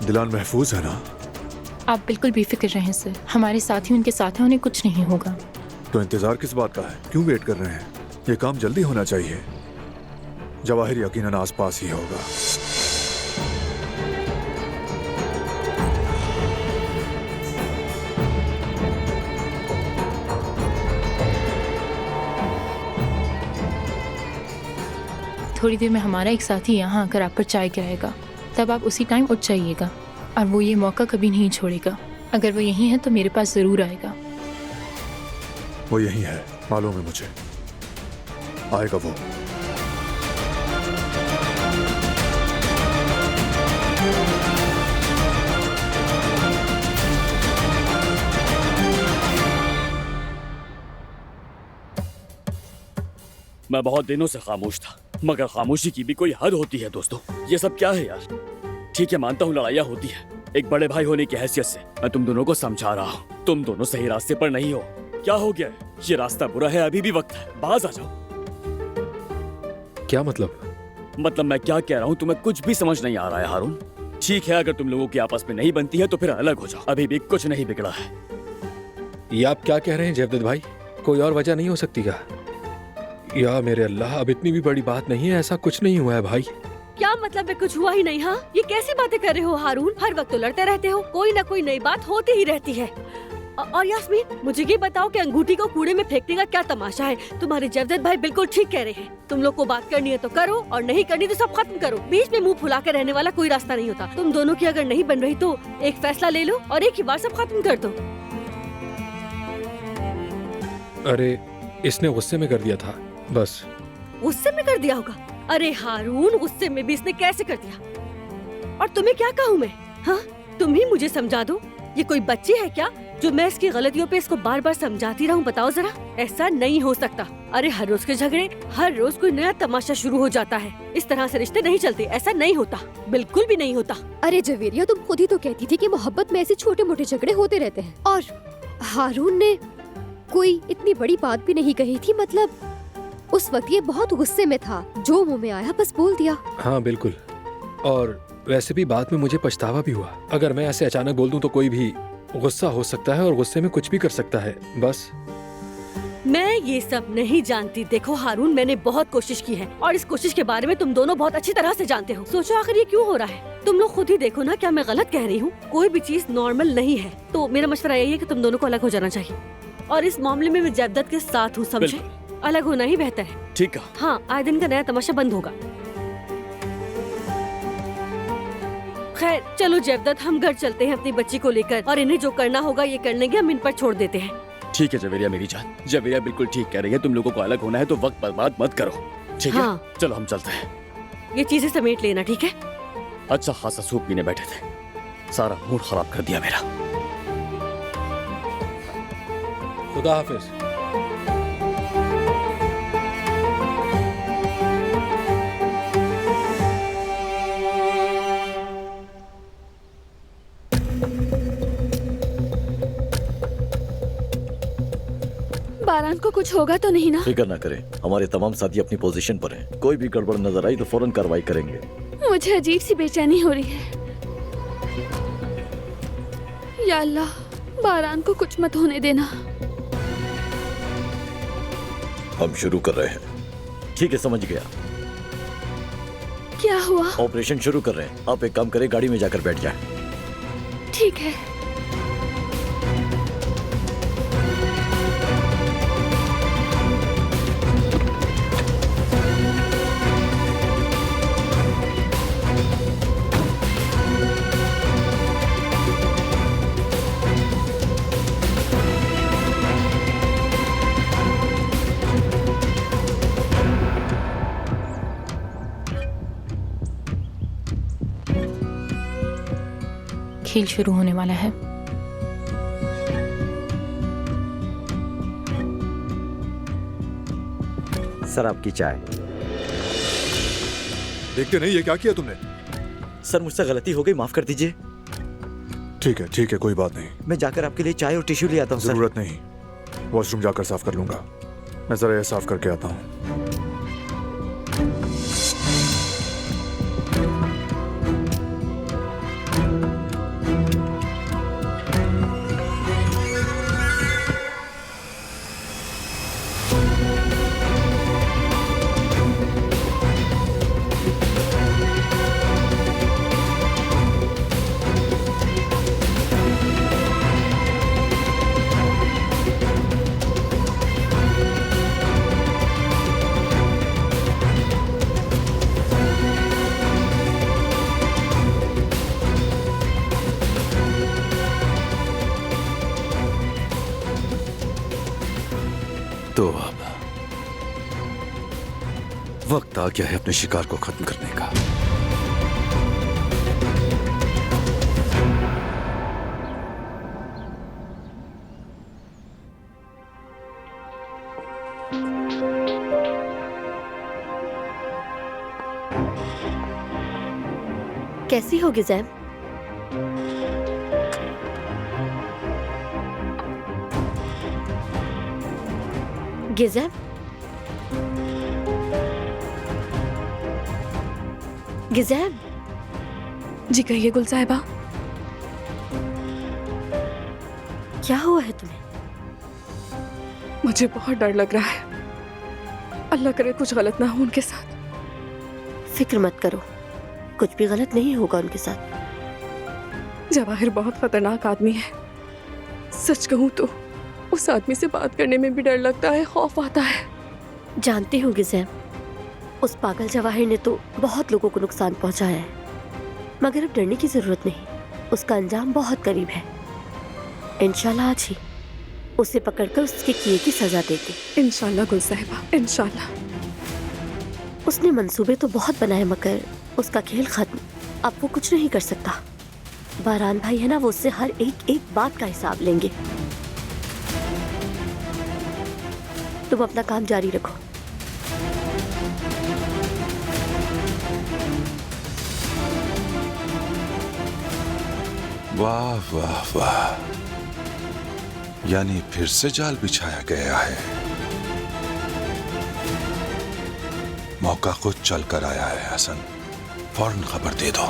दिलान महफूज है ना? आप बिल्कुल बेफिक्र रहें सर, हमारे साथी उनके साथ हैं, उन्हें कुछ नहीं होगा। तो इंतजार किस बात का है? क्यों वेट कर रहे हैं? ये काम जल्दी होना चाहिए। जवाहिर यकीनन आसपास ही होगा। थोड़ी देर में हमारा एक साथी यहाँ आकर आप पर चाय गिराएगा, तब आप उसी टाइम उठ जाइएगा और वो ये मौका कभी नहीं छोड़ेगा। अगर वो यहीं है तो मेरे पास जरूर आएगा। वो यही है, मालूम है मुझे। आएगा वो। मैं बहुत दिनों से खामोश था, मगर खामोशी की भी कोई हद होती है दोस्तों। ये सब क्या है यार? ठीक है, मानता हूँ लड़ाइयाँ होती है। एक बड़े भाई होने की हैसियत से मैं तुम दोनों को समझा रहा हूँ। तुम दोनों सही रास्ते पर नहीं हो। क्या हो गया है? ये रास्ता बुरा है, अभी भी वक्त है, बाज आ जाओ। क्या मतलब? मतलब मैं क्या कह रहा हूँ तुम्हें कुछ भी समझ नहीं आ रहा है हारून। ठीक है, अगर तुम लोगों की आपस में नहीं बनती है तो फिर अलग हो जाओ, अभी भी कुछ नहीं बिगड़ा है। ये आप क्या कह रहे हैं जयवदत्त भाई? कोई और वजह नहीं हो सकती क्या? या मेरे अल्लाह, अब इतनी भी बड़ी बात नहीं है, ऐसा कुछ नहीं हुआ है भाई। क्या मतलब है कुछ हुआ ही नहीं? हाँ, ये कैसी बातें कर रहे हो हारून? हर वक्त तो लड़ते रहते हो, कोई ना कोई नई बात होती ही रहती है। और यास्मीन, मुझे ये बताओ कि अंगूठी को कूड़े में फेंकने का क्या तमाशा है? तुम्हारे जयवदत्त भाई बिल्कुल ठीक कह रहे हैं। तुम लोग को बात करनी है तो करो, और नहीं करनी तो सब खत्म करो। बीच में मुंह फुला के रहने वाला कोई रास्ता नहीं होता। तुम दोनों की अगर नहीं बन रही तो एक फैसला ले लो और एक ही बार सब खत्म कर दो। अरे, इसने गुस्से में कर दिया था बस। गुस्से में कर दिया होगा? अरे हारून, गुस्से में भी इसने कैसे कर दिया? और तुम्हें क्या कहूँ मैं? हाँ, तुम ही मुझे समझा दो। ये कोई बच्ची है क्या जो मैं इसकी गलतियों पे इसको बार बार समझाती रहूं? बताओ जरा, ऐसा नहीं हो सकता। अरे हर रोज के झगड़े, हर रोज कोई नया तमाशा शुरू हो जाता है। इस तरह से रिश्ते नहीं चलते, ऐसा नहीं होता, बिल्कुल भी नहीं होता। अरे जवेरिया, तुम खुद ही तो कहती थी कि मोहब्बत में ऐसे छोटे मोटे झगड़े होते रहते हैं, और हारून ने कोई इतनी बड़ी बात भी नहीं कही थी। मतलब उस वक्त ये बहुत गुस्से में था, जो मुंह में आया बस बोल दिया। हाँ बिल्कुल, और वैसे भी बाद में मुझे पछतावा भी हुआ। अगर मैं ऐसे अचानक बोल दूं तो कोई भी गुस्सा हो सकता है और गुस्से में कुछ भी कर सकता है। बस मैं ये सब नहीं जानती। देखो हारून, मैंने बहुत कोशिश की है और इस कोशिश के बारे में तुम दोनों बहुत अच्छी तरह से जानते हो। सोचो आखिर ये क्यों हो रहा है? तुम लोग खुद ही देखो ना, क्या मैं गलत कह रही हूँ? कोई भी चीज नॉर्मल नहीं है। तो मेरा मशवरा यही है कि तुम दोनों को अलग हो जाना चाहिए, और इस मामले में मैं जयवदत्त के साथ हूँ, समझे? अलग होना ही बेहतर है। ठीक है। हाँ, आए दिन का नया तमाशा बंद होगा। खैर चलो जयवदत्त, हम घर चलते हैं अपनी बच्ची को लेकर, और इन्हें जो करना होगा ये कर लेंगे, हम इन पर छोड़ देते हैं। ठीक है जवेरिया मेरी जान, जवेरिया बिल्कुल ठीक कह रही है। तुम लोगों को अलग होना है तो वक्त बर्बाद मत करो, ठीक है? हाँ। चलो हम चलते हैं। ये चीजें समेट लेना, ठीक है? अच्छा खासा सूप पीने बैठे थे, सारा मूड खराब कर दिया मेरा। खुदा हाफिज। बारान को कुछ होगा तो नहीं ना? फिक्र ना करें, हमारे तमाम साथी अपनी पोजीशन पर हैं। कोई भी गड़बड़ नजर आई तो फौरन कार्रवाई करेंगे। मुझे अजीब सी बेचैनी हो रही है। या अल्लाह, बारान को कुछ मत होने देना। हम शुरू कर रहे हैं। ठीक है, समझ गया। क्या हुआ? ऑपरेशन शुरू कर रहे हैं। आप एक काम करें, गाड़ी में जाकर बैठ जाएं। ठीक है। खेल शुरू होने वाला है। सर आपकी चाय। देखते नहीं, ये क्या किया तुमने? सर मुझसे गलती हो गई, माफ कर दीजिए। ठीक है, कोई बात नहीं। मैं जाकर आपके लिए चाय और टिश्यू ले आता हूँ। जरूरत नहीं, वॉशरूम जाकर साफ कर लूंगा। मैं जरा यह साफ करके आता हूँ। तो अब वक्त आ गया है अपने शिकार को खत्म करने का। कैसी हो गिज़ैम? गिज़ैम? गिज़ैम? जी कहिए गुल साहिबा। क्या हुआ है तुम्हें? मुझे बहुत डर लग रहा है। अल्लाह करे कुछ गलत ना हो उनके साथ। फिक्र मत करो, कुछ भी गलत नहीं होगा उनके साथ। जवाहिर बहुत खतरनाक आदमी है। सच कहूँ तो उस आदमी से बात करने में भी डर लगता है, खौफ आता है। जानती हूँ गिज़ैम, उस पागल जवाहिर ने तो बहुत लोगों को नुकसान पहुंचाया है, मगर अब डरने की जरूरत नहीं। उसका अंजाम बहुत करीब है। इंशाल्लाह आज ही उसे पकड़कर उसके किए की सजा देंगे। इंशाल्लाह गुल साहिबा, इंशाल्लाह। उसने मंसूबे तो बहुत बनाए, मगर उसका खेल खत्म। अब वो कुछ नहीं कर सकता। बारान भाई है ना, वो उससे हर एक बात का हिसाब लेंगे। तुम अपना काम जारी रखो। वाह वाह वाह, यानी फिर से जाल बिछाया गया है। मौका खुद चल कर आया है हसन, फौरन खबर दे दो।